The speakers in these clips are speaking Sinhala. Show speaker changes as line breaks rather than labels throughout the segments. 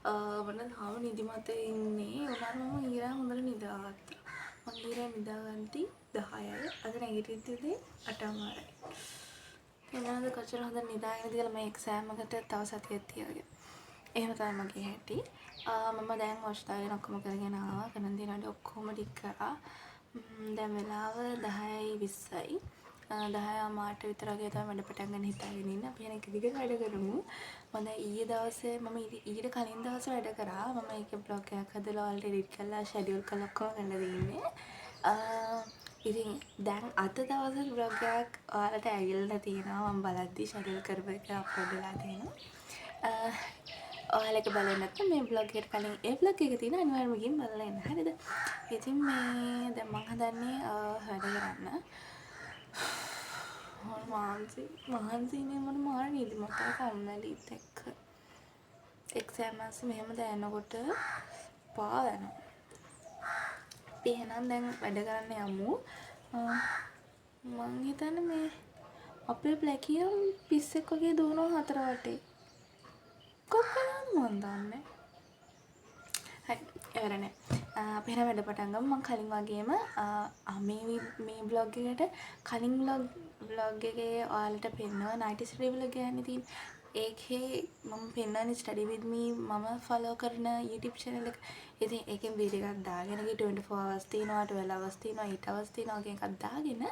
මට තාම නිදිමත ඉන්නේ. උනාට මම ඊරා හොඳට නිදාගත්තා. මම ඊරා නිදාගද්දි 10යි. අද නැගිටිද්දි 8:00යි. එනවාද කොච්චර හොඳට නිදාගෙන ඉඳලා මම එක්සෑම් එකට තව සතියක් තියාගෙන. එහෙම තමයි මගේ හැටි. මම දැන් වොෂ් දාගෙන ඔක්කොම කරගෙන ආවා. කරන දේ නඩ ඔක්කොම ටික කරා. දැන් වෙලාව 10:20යි. 10:00 විතර වගේ තමයි වැඩ පටන් ගන්න හිතාගෙන ඉන්නේ. අපි එන එක දිගට වැඩ කරමු. මම ඊයේ දවසේ ඊට කලින් දවසේ වැඩ කරා. මම ඒකේ බ්ලොග් එකක් හදලා ඔයාලට එඩිට් කරලා ෂෙඩියුල් කරලා ඔක්කොම ගන්න දෙන්නේ. ඉතින් දැන් අද දවසේ බ්ලොග් එකක් ඔයාලට ඇවිල්ලා තියෙනවා. මම බලද්දි ෂෙඩියුල් කරපු එක අප්ලෝඩ් වෙලා තියෙනවා. ඔයාලා ඒක බලන්න නැත්නම් මේ බ්ලොග් එකට කලින් ඒ බ්ලොග් එක තියෙන අනිවාර්යයෙන්ම ගිහින් බලලා එන්න. හරිද? ඉතින් මේ දැන් මම හදන්නේ වැඩ කරන්න. මහන්සිනේ මට මාර නිදිමත කම්මැලිත් එක්ක. එක්සෑම් මාස මෙහෙම දැනනකොට පාවෙනවා. අපි එහෙනම් දැන් වැඩ කරන්න යමු. මං හිතන්නේ මේ අපේ ප්ලැකියම් පිස්සෙක් වගේ දුවනවා හතර වටේ. කොහොමද මන් දන්නේ? හරි ඉවරනේ. අපි එහෙනම් වැඩ පටන් ගමු. මම කලින් වගේම මේ බ්ලොග් එකට කලින් බ්ලොග් එකේ ඔයාලට පෙන්වන 90 study බ්ලොග් එකක් තියෙන්නේ. ඒකේ මම පෙන්වන්නේ study with me මම follow කරන YouTube channel එක. ඉතින් ඒකෙන් වීඩියෝ එකක් දාගෙන 24 hours තියෙනවා 12 hours තියෙනවා 8 hours තියෙනවා වගේ එකක් දාගෙන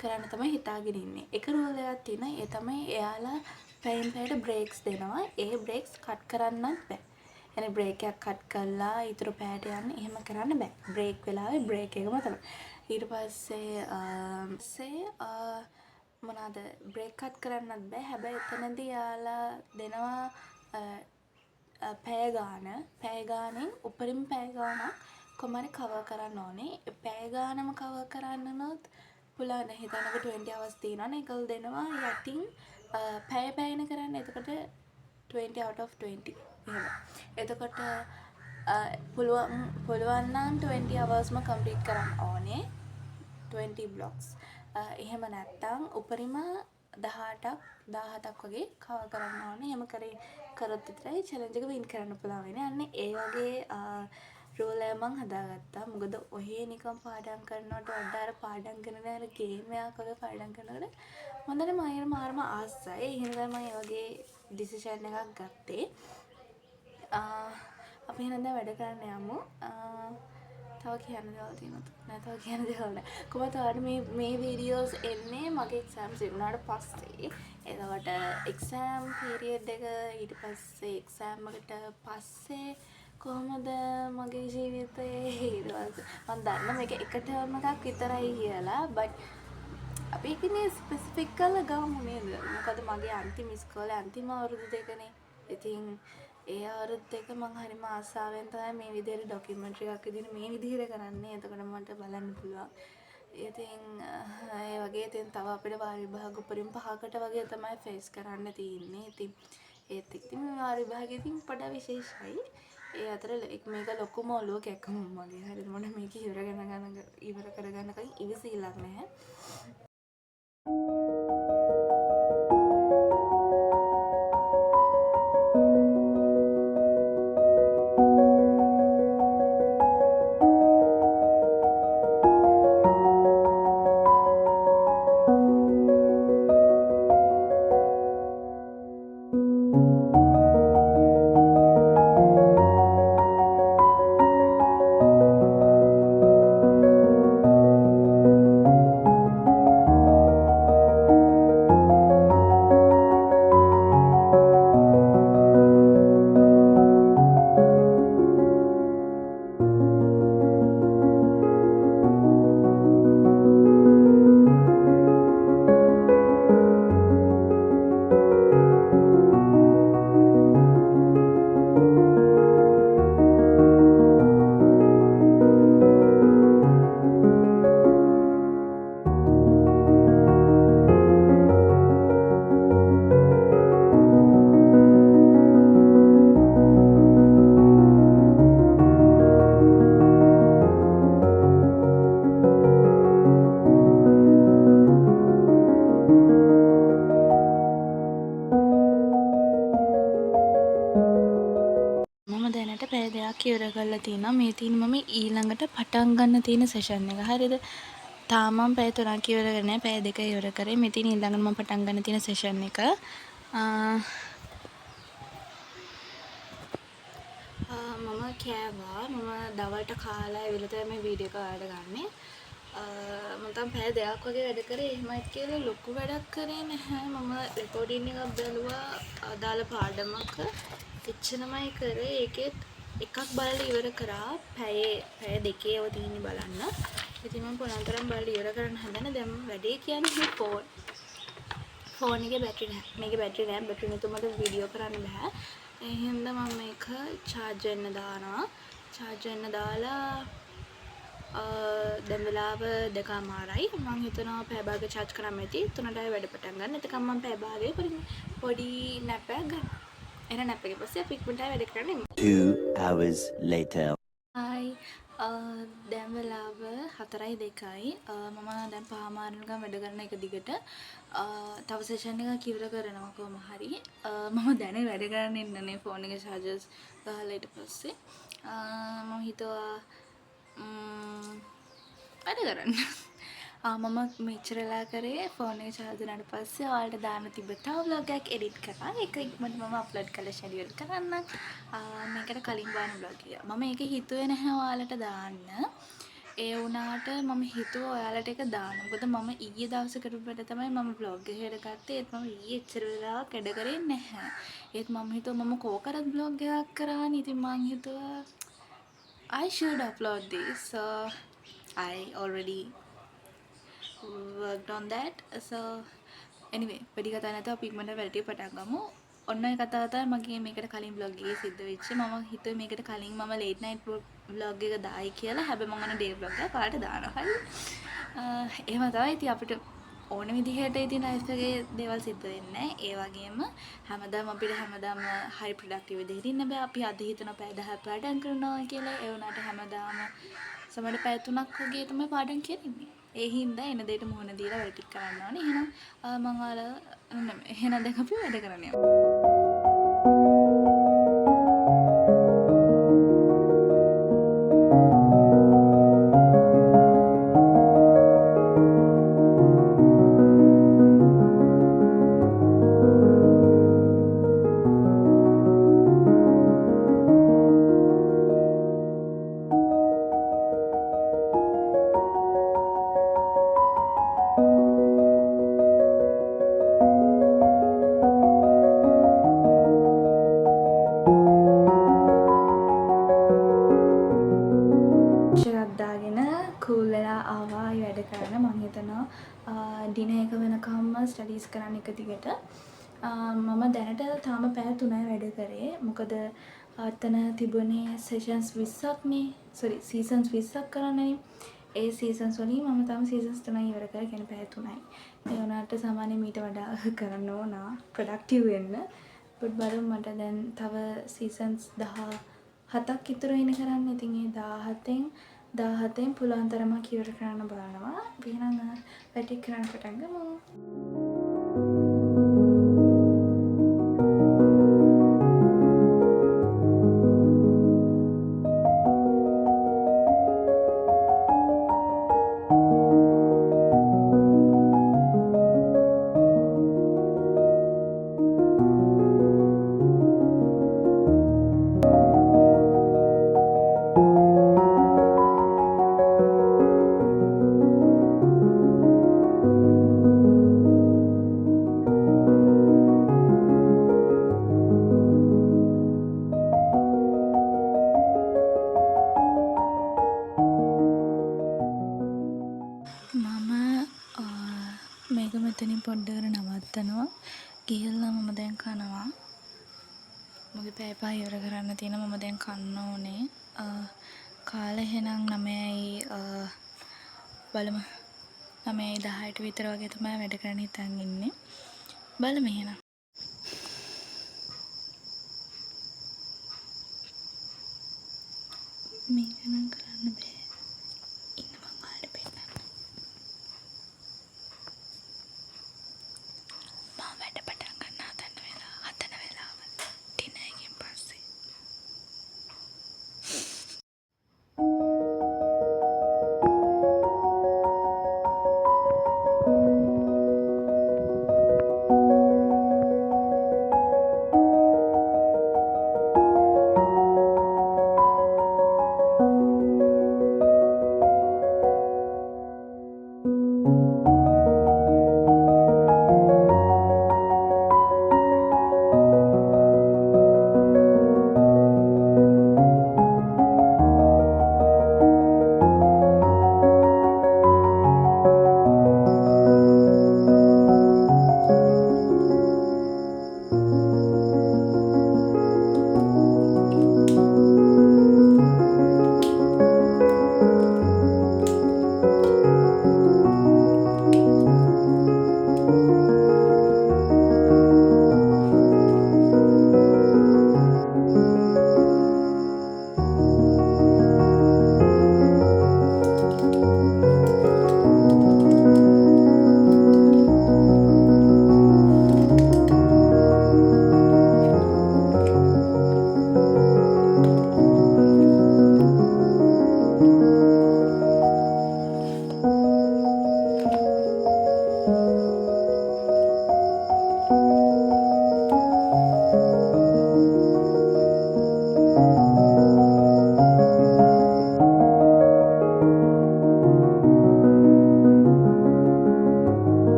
කරන්න තමයි හිතාගෙන ඉන්නේ. එක රූල් එකක් තියෙනවා. ඒ තමයි එයාලා පැයෙන් පැයට බ්‍රේක්ස් දෙනවා. ඒ බ්‍රේක්ස් කට් කරන්නත් බෑ. එනේ බ්‍රේක් එකක් කට් කරලා ඊටු පැයට යන්න එහෙම කරන්න බෑ. බ්‍රේක් වෙලාවේ බ්‍රේක් එකම තමයි. ඊට පස්සේ මොනවාද බ්‍රේක් කට් කරන්නත් බෑ. හැබැයි එතනදී යාලා දෙනවා පැය ගානෙන් උඩරිම පැය ගානක් කොහමරි කවර් කරන්න ඕනේ. පැය ගානම කවර් කරන්නනොත් පුළුවන්. හිතන්නක 20 hours තියෙනවනේ. ඒකල් දෙනවා යටින් පැයන කරන්න. එතකොට 20 out of 20 එහෙම. එතකොට පුළුවන් නම් 20 hoursම කම්ප්ලීට් කරන්න ඕනේ. 20 blocks. එහෙම නැත්තම් උපරිම 17ක් වගේ කවර් කරන්න ඕනේ. එහෙම කරොත් විතරයි චැලෙන්ජ් එක වින් කරන්න පුළුවන් වෙන්නේ. අන්න ඒ වගේ රූල් එක මම හදාගත්තා. මොකද ඔහේ නිකන් පාඩම් කරනවට වඩා අර පාඩම් කරන අර ගේම් එකක් වගේ පාඩම් කරනකොට හොඳට මම මාරම ආසයි. ඒ හින්දා මම ඒ වගේ ඩිසිෂන් එකක් ගත්තේ. අපි එහෙනම් දැන් වැඩ කරන්න යමු. තව කියන්න දේවල් තියෙනවද? නෑ තව කියන්න දේවල් නෑ. කොහොමද ඔයාලට මේ වීඩියෝස් එන්නේ මගේ එක්සෑම්ස් ඉවරනාට පස්සේ. එතකොට එක්සෑම් පීරියඩ් එක ඊට පස්සේ එක්සෑම් එකට පස්සේ කොහොමද මගේ ජීවිතේ ඊට පස්සේ මම දන්නවා මේක එක ටර්ම් එකක් විතරයි කියලා. බට් අපි ඉන්නේ ස්පෙસિෆික් කරලා ගමු නේද? මොකද මගේ අන්තිම ඉස්කෝලේ අන්තිම අවුරුදු දෙකනේ. ඉතින් ඒ අවුරුදු දෙක මම හරිම ආසාවෙන් තමයි මේ විදිහට ඩොකියුමන්ටරි එකක් විදිහට මේ විදිහට කරන්නේ. එතකොට මට බලන්න පුළුවන්. ඉතින් ඒ වගේ ඉතින් තව අපිට වාර විභාග උපරිම 5කට වගේ තමයි ෆේස් කරන්න තියෙන්නේ. ඉතින් ඒත් ඉතින් මේ වාර විභාගෙ ඉතින් පොඩ්ඩක් විශේෂයි. ඒ අතර මේක ලොකුම ඔලුව කැක්කම මගේ. හරිද? මට මේක ඉවර කරගන්න කලින් ඉවසිල්ලක් නැහැ. ඉවර කරලා තියෙනවා. මේ තියෙන මම ඊළඟට පටන් ගන්න තියෙන සෙෂන් එක. හරිද? තාම මම පැය 3ක් ඉවර කරේ නැහැ. පැය 2 ඉවර කරේ. මේ තියෙන ඊළඟට මම පටන් ගන්න තියෙන සෙෂන් එක. මම කෑවා. මම දවල්ට කාලා ඇවිල්ලා තමයි මේ වීඩියෝ එක ඔයාලට ගන්නේ. මම තාම පැය 2ක් වගේ වැඩ කරේ. එහෙමයි කියලා ලොකු වැඩක් කරේ නැහැ. මම රෙකෝඩින් එකක් බැලුවා අදාළ පාඩමක. එච්චරමයි කරේ. ඒකෙත් එකක් බලලා ඉවර කරා. පැය දෙකේව තියෙන්නේ බලන්න. ඉතින් මම පොළොන්තරම් බලලා ඉවර කරන්න හදන. දැන් වැඩේ කියන්නේ ෆෝන් එකේ බැටරි නැහැ. මේකේ බැටරි නැහැ. බැටරි නැතුව මට වීඩියෝ කරන්න බෑ. ඒ හින්දා මම මේක charge වෙන්න දානවා. charge වෙන්න දාලා දැන් වෙලාව 2:00යි. මම හිතනවා පැය භාගයක් charge කරාම ඇති. 3ට ආයෙ වැඩ පටන් ගන්න. එතකම් මම පැය භාගයක් පොඩි nap එකක් ගන්නවා. එහෙනම් nap එකෙන් පස්සේ අපි ඉක්මනට වැඩ කරන්න යමු.
2 hours later.
හායි දැන් වෙලාව 4:02යි. මම දැන් පහමාරනකම් වැඩ කරන එක දිගට තව සෙෂන් එකක් ඉවර කරනවා කොහොම හරි. මම දැන් වැඩ කරන්න ඉන්නනේ ෆෝන් එකේ chargers ගහලා ඊට පස්සේ මම හිතුවා වැඩ කරන්න. මම මෙච්චර වෙලා කරේ ෆෝන් එකේ charge වුණාට පස්සේ ඔයාලට දාන්න තිබ්බ තව vlog එකක් edit කරා. ඒක ඉක්මනට මම upload කරලා schedule කරන්න. මේකට කලින් බලන vlog එක. මම ඒක හිතුවේ නැහැ ඔයාලට දාන්න. ඒ වුණාට මම හිතුවා ඔයාලට ඒක දාන්න. මොකද මම ඊයේ දවසේ කරපු වැඩ තමයි මම vlog එකකට ගත්තේ. ඒත් මම ඊයේ එච්චර වෙලාවක් වැඩ කරේ නැහැ. ඒත් මම හිතුවා මම කෝකරත් vlog එකක් කරානේ. ඉතින් මම හිතුවා I should upload this. So I already worked on that. So anyway, වැඩි කතා නැතුව අපි ඉක්මනට වැඩ ටික පටන් ගමු. ඔන්න ඔය කතාව තමයි මගේ මේකට කලින් vlog එකේ සිද්ධ වෙච්ච. මම හිතුවේ මේකට කලින් මම late night vlog එක දායි කියලා. හැබැයි මම ඔන්න day vlog එකක් ඔයාලට දානවා. හරි. එහෙම තමයි. ඉතින් අපිට ඕන විදිහට ඉතින් life එකේ දේවල් සිද්ධ වෙන්නේ. ඒ වගේම හැමදාම අපිට high productive විදිහට ඉන්න බෑ. අපි අද හිතන පැය 10ක් පාඩම් කරනවා කියලා. ඒ වුණාට හැමදාම සමහර පැය 3ක් වගේ තමයි පාඩම් කරන්නේ. ඒ හින්දා එන දෙයට මුහුණ දීලා වැඩ ටික කරන්න ඕනේ. එහෙනම් මම ඔයාලා එහෙනම් දැන් අපි වැඩ කරන්න යමු. කූල් වෙලා ආවා වැඩ කරන්න. මම හිතනවා ඩිනර් එක වෙනකම්ම ස්ටඩීස් කරන්න එක දිගට. මම දැනට තාම පැය 3යි වැඩ කරේ. මොකද අතන තිබුණේ සෙෂන්ස් 20ක්නේ. සීසන්ස් 20ක් කරන්නනේ. ඒ සීසන්ස් වලින් මම තාම සීසන්ස් 3යි ඉවර කරේ. කියන්නේ පැය 3යි. ඒ වුණාට සාමාන්‍යයෙන් මීට වඩා කරන්න ඕන ප්‍රොඩක්ටිව් වෙන්න. බලමු මට දැන් තව සීසන්ස් 17ක් ඉතුරු වෙන කරන්න. ඉතින් ඒ 17න් පුළුවන් තරමක් ඉවර කරන්න බලනවා. එහෙනම් වැඩ කරන්න පටන් ගමු. මේක මෙතනින් පොඩ්ඩකට නවත්තනවා. ගිහලා මම දැන් කනවා. මගේ පැය 5 ඉවර කරන්න තියෙනවා. මම දැන් කන්න ඕනේ. කාලේ එහෙනම් 9යි බලමු. 9යි 10ට විතර වගේ තමයි වැඩ කරන්න හිතන් ඉන්නේ. බලමු එහෙනම්. මේක නම් කරන්න බෑ.